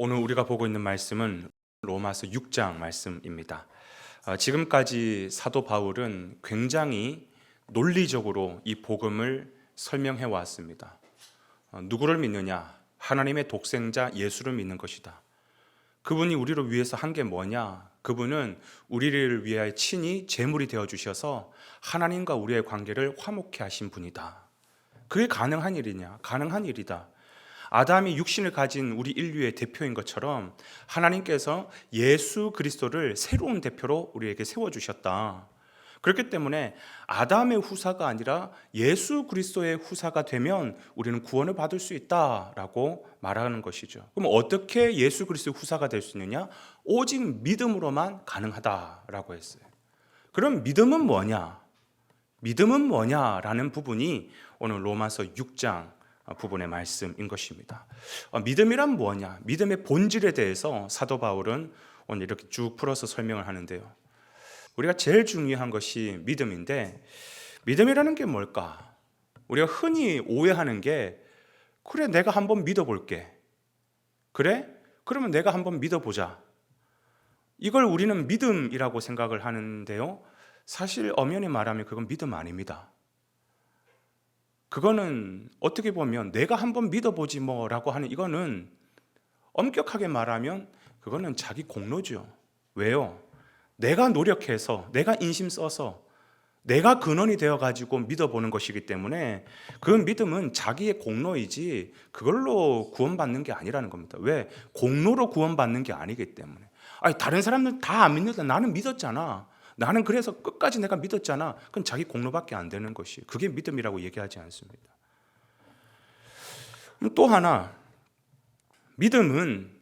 오늘 우리가 보고 있는 말씀은 로마서 6장 말씀입니다. 지금까지 사도 바울은 굉장히 논리적으로 이 복음을 설명해 왔습니다. 누구를 믿느냐? 하나님의 독생자 예수를 믿는 것이다. 그분이 우리를 위해서 한 게 뭐냐? 그분은 우리를 위하여 친히 제물이 되어 주셔서 하나님과 우리의 관계를 화목케 하신 분이다. 그게 가능한 일이냐? 가능한 일이다. 아담이 육신을 가진 우리 인류의 대표인 것처럼 하나님께서 예수 그리스도를 새로운 대표로 우리에게 세워주셨다. 그렇기 때문에 아담의 후사가 아니라 예수 그리스도의 후사가 되면 우리는 구원을 받을 수 있다라고 말하는 것이죠. 그럼 어떻게 예수 그리스도의 후사가 될 수 있느냐? 오직 믿음으로만 가능하다라고 했어요. 그럼 믿음은 뭐냐? 믿음은 뭐냐라는 부분이 오늘 로마서 6장 부분의 말씀인 것입니다. 믿음이란 뭐냐? 믿음의 본질에 대해서 사도 바울은 오늘 이렇게 쭉 풀어서 설명을 하는데요. 우리가 제일 중요한 것이 믿음인데, 믿음이라는 게 뭘까? 우리가 흔히 오해하는 게, 그래 내가 한번 믿어볼게. 그래? 그러면 내가 한번 믿어보자. 이걸 우리는 믿음이라고 생각을 하는데요. 사실 엄연히 말하면 그건 믿음 아닙니다. 그거는 어떻게 보면 내가 한번 믿어보지 뭐라고 하는, 이거는 엄격하게 말하면 그거는 자기 공로죠. 왜요? 내가 노력해서, 내가 인심 써서, 내가 근원이 되어가지고 믿어보는 것이기 때문에 그 믿음은 자기의 공로이지 그걸로 구원받는 게 아니라는 겁니다. 왜? 공로로 구원받는 게 아니기 때문에. 아니, 다른 사람들은 다 안 믿는다. 나는 믿었잖아. 나는 그래서 끝까지 내가 믿었잖아. 그건 자기 공로밖에 안 되는 것이, 그게 믿음이라고 얘기하지 않습니다. 또 하나, 믿음은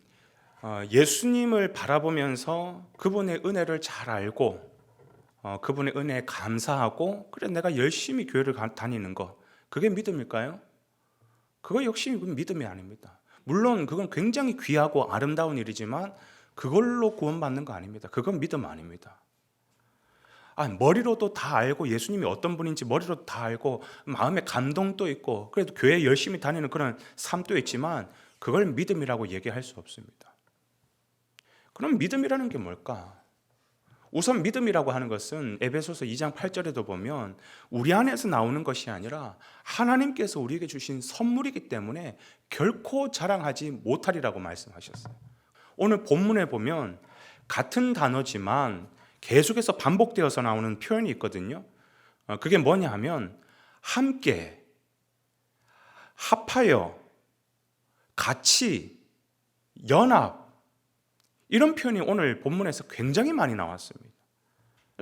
예수님을 바라보면서 그분의 은혜를 잘 알고 그분의 은혜에 감사하고, 그래 내가 열심히 교회를 다니는 것, 그게 믿음일까요? 그거 역시 믿음이 아닙니다. 물론 그건 굉장히 귀하고 아름다운 일이지만 그걸로 구원받는 거 아닙니다. 그건 믿음 아닙니다. 머리로도 다 알고, 예수님이 어떤 분인지 머리로도 다 알고, 마음에 감동도 있고, 그래도 교회 열심히 다니는 그런 삶도 있지만 그걸 믿음이라고 얘기할 수 없습니다. 그럼 믿음이라는 게 뭘까? 우선 믿음이라고 하는 것은 에베소서 2장 8절에도 보면 우리 안에서 나오는 것이 아니라 하나님께서 우리에게 주신 선물이기 때문에 결코 자랑하지 못하리라고 말씀하셨어요. 오늘 본문에 보면 같은 단어지만 계속해서 반복되어서 나오는 표현이 있거든요. 그게 뭐냐 하면 함께, 합하여, 같이, 연합, 이런 표현이 오늘 본문에서 굉장히 많이 나왔습니다.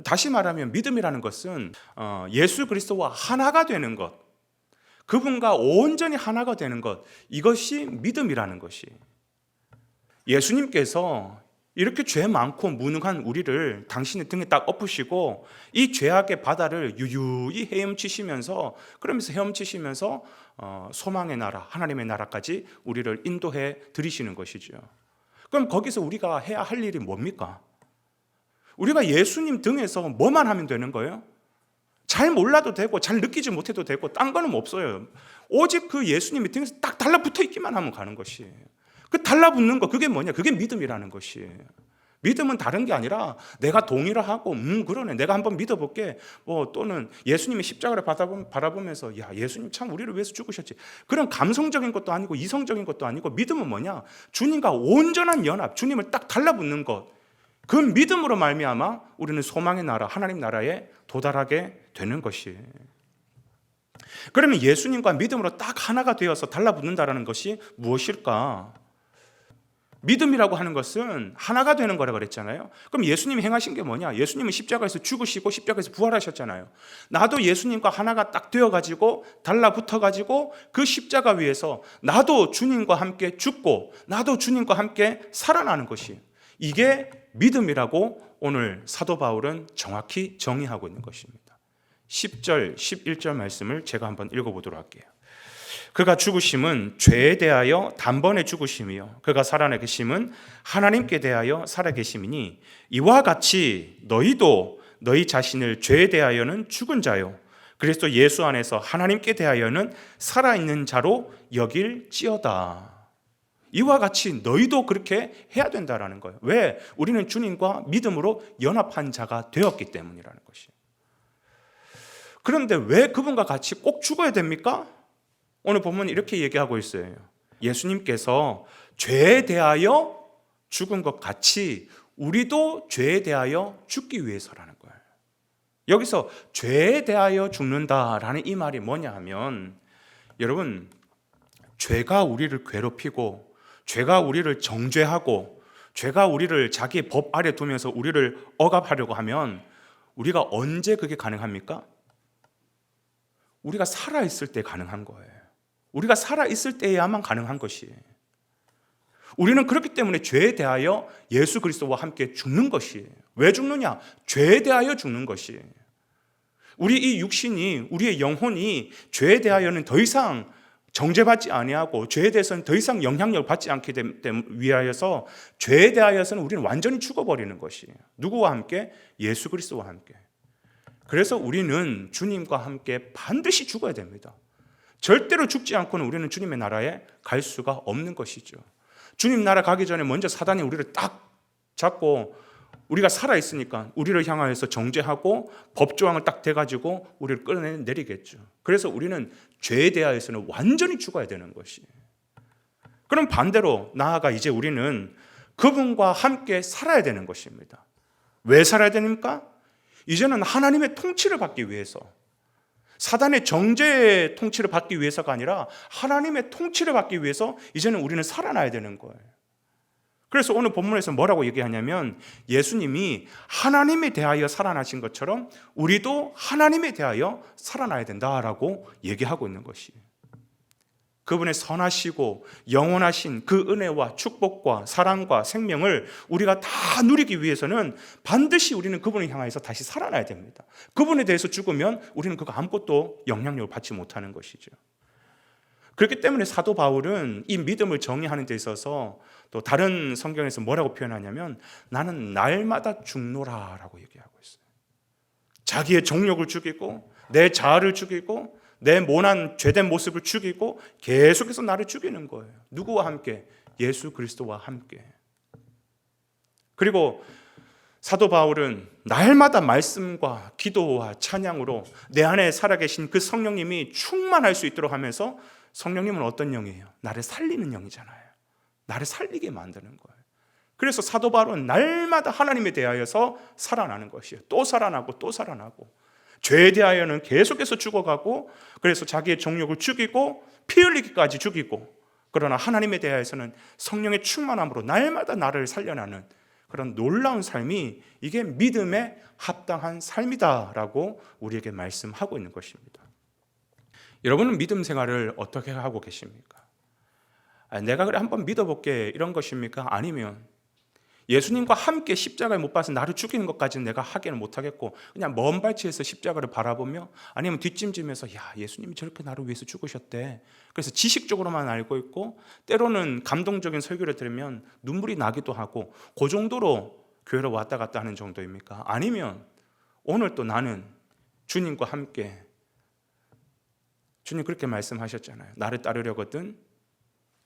다시 말하면 믿음이라는 것은 예수 그리스도와 하나가 되는 것, 그분과 온전히 하나가 되는 것, 이것이 믿음이라는 것이. 예수님께서 이렇게 죄 많고 무능한 우리를 당신의 등에 딱 엎으시고 이 죄악의 바다를 유유히 헤엄치시면서, 그러면서 헤엄치시면서 소망의 나라, 하나님의 나라까지 우리를 인도해 드리시는 것이죠. 그럼 거기서 우리가 해야 할 일이 뭡니까? 우리가 예수님 등에서 뭐만 하면 되는 거예요? 잘 몰라도 되고 잘 느끼지 못해도 되고 딴 거는 없어요. 오직 그 예수님의 등에서 딱 달라붙어 있기만 하면 가는 것이에요. 그 달라붙는 거, 그게 뭐냐? 그게 믿음이라는 것이에요. 믿음은 다른 게 아니라 내가 동의를 하고 그러네, 내가 한번 믿어볼게, 또는 예수님의 십자가를 바라보면서 야, 예수님 참 우리를 위해서 죽으셨지, 그런 감성적인 것도 아니고 이성적인 것도 아니고, 믿음은 뭐냐? 주님과 온전한 연합, 주님을 딱 달라붙는 것, 그 믿음으로 말미암아 우리는 소망의 나라, 하나님 나라에 도달하게 되는 것이에요. 그러면 예수님과 믿음으로 딱 하나가 되어서 달라붙는다는 것이 무엇일까? 믿음이라고 하는 것은 하나가 되는 거라고 그랬잖아요. 그럼 예수님이 행하신 게 뭐냐? 예수님은 십자가에서 죽으시고 십자가에서 부활하셨잖아요. 나도 예수님과 하나가 딱 되어가지고 달라붙어가지고 그 십자가 위에서 나도 주님과 함께 죽고 나도 주님과 함께 살아나는 것이, 이게 믿음이라고 오늘 사도 바울은 정확히 정의하고 있는 것입니다. 10절, 11절 말씀을 제가 한번 읽어보도록 할게요. 그가 죽으심은 죄에 대하여 단번에 죽으심이요 그가 살아계심은 하나님께 대하여 살아계심이니 이와 같이 너희도 너희 자신을 죄에 대하여는 죽은 자요 그리스도 예수 안에서 하나님께 대하여는 살아있는 자로 여길지어다. 이와 같이 너희도 그렇게 해야 된다라는 거예요. 왜? 우리는 주님과 믿음으로 연합한 자가 되었기 때문이라는 것이에요. 그런데 왜 그분과 같이 꼭 죽어야 됩니까? 오늘 보면 이렇게 얘기하고 있어요. 예수님께서 죄에 대하여 죽은 것 같이 우리도 죄에 대하여 죽기 위해서라는 거예요. 여기서 죄에 대하여 죽는다라는 이 말이 뭐냐 하면, 여러분, 죄가 우리를 괴롭히고 죄가 우리를 정죄하고 죄가 우리를 자기 법 아래 두면서 우리를 억압하려고 하면 우리가 언제 그게 가능합니까? 우리가 살아있을 때 가능한 거예요. 우리가 살아있을 때야만 가능한 것이에요. 우리는 그렇기 때문에 죄에 대하여 예수 그리스도와 함께 죽는 것이에요. 왜 죽느냐? 죄에 대하여 죽는 것이에요. 우리 이 육신이, 우리의 영혼이 죄에 대하여는 더 이상 정죄받지 아니하고 죄에 대해서는 더 이상 영향력을 받지 않게 위하여서 죄에 대하여서는 우리는 완전히 죽어버리는 것이에요. 누구와 함께? 예수 그리스도와 함께. 그래서 우리는 주님과 함께 반드시 죽어야 됩니다. 절대로 죽지 않고는 우리는 주님의 나라에 갈 수가 없는 것이죠. 주님 나라 가기 전에 먼저 사단이 우리를 딱 잡고 우리가 살아있으니까 우리를 향하여서 정죄하고 법조항을 딱 대가지고 우리를 끌어내리겠죠. 그래서 우리는 죄에 대하여서는 완전히 죽어야 되는 것이에요. 그럼 반대로 나아가 이제 우리는 그분과 함께 살아야 되는 것입니다. 왜 살아야 됩니까? 이제는 하나님의 통치를 받기 위해서, 사단의 정죄의 통치를 받기 위해서가 아니라 하나님의 통치를 받기 위해서 이제는 우리는 살아나야 되는 거예요. 그래서 오늘 본문에서 뭐라고 얘기하냐면, 예수님이 하나님에 대하여 살아나신 것처럼 우리도 하나님에 대하여 살아나야 된다라고 얘기하고 있는 것이에요. 그분의 선하시고 영원하신 그 은혜와 축복과 사랑과 생명을 우리가 다 누리기 위해서는 반드시 우리는 그분을 향해서 다시 살아나야 됩니다. 그분에 대해서 죽으면 우리는 그거 아무것도 영향력을 받지 못하는 것이죠. 그렇기 때문에 사도 바울은 이 믿음을 정의하는 데 있어서 또 다른 성경에서 뭐라고 표현하냐면, 나는 날마다 죽노라라고 얘기하고 있어요. 자기의 정욕을 죽이고 내 자아를 죽이고 내 모난 죄된 모습을 죽이고 계속해서 나를 죽이는 거예요. 누구와 함께? 예수 그리스도와 함께. 그리고 사도 바울은 날마다 말씀과 기도와 찬양으로 내 안에 살아계신 그 성령님이 충만할 수 있도록 하면서, 성령님은 어떤 영이에요? 나를 살리는 영이잖아요. 나를 살리게 만드는 거예요. 그래서 사도 바울은 날마다 하나님에 대하여서 살아나는 것이에요. 또 살아나고 또 살아나고, 죄에 대하여는 계속해서 죽어가고, 그래서 자기의 정욕을 죽이고 피 흘리기까지 죽이고, 그러나 하나님에 대하여서는 성령의 충만함으로 날마다 나를 살려나는 그런 놀라운 삶이, 이게 믿음에 합당한 삶이다라고 우리에게 말씀하고 있는 것입니다. 여러분은 믿음 생활을 어떻게 하고 계십니까? 내가 그래 한번 믿어볼게 이런 것입니까? 아니면 예수님과 함께 십자가에 못 박아서 나를 죽이는 것까지는 내가 하기는 못하겠고 그냥 먼 발치에서 십자가를 바라보며, 아니면 뒷짐지면서 야, 예수님이 저렇게 나를 위해서 죽으셨대, 그래서 지식적으로만 알고 있고 때로는 감동적인 설교를 들으면 눈물이 나기도 하고, 그 정도로 교회로 왔다 갔다 하는 정도입니까? 아니면 오늘 또 나는 주님과 함께, 주님 그렇게 말씀하셨잖아요. 나를 따르려거든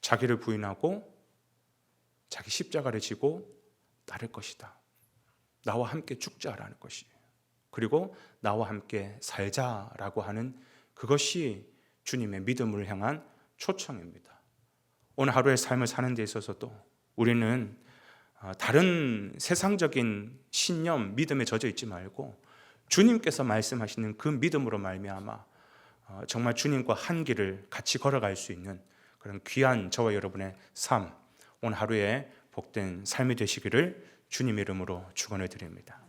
자기를 부인하고 자기 십자가를 지고 따를 것이다. 나와 함께 죽자라는 것이에요. 그리고 나와 함께 살자라고 하는 그것이 주님의 믿음을 향한 초청입니다. 오늘 하루의 삶을 사는 데 있어서도 우리는 다른 세상적인 신념, 믿음에 젖어 있지 말고 주님께서 말씀하시는 그 믿음으로 말미암아 정말 주님과 한 길을 같이 걸어갈 수 있는 그런 귀한 저와 여러분의 삶, 오늘 하루에 복된 삶이 되시기를 주님의 이름으로 축원을 드립니다.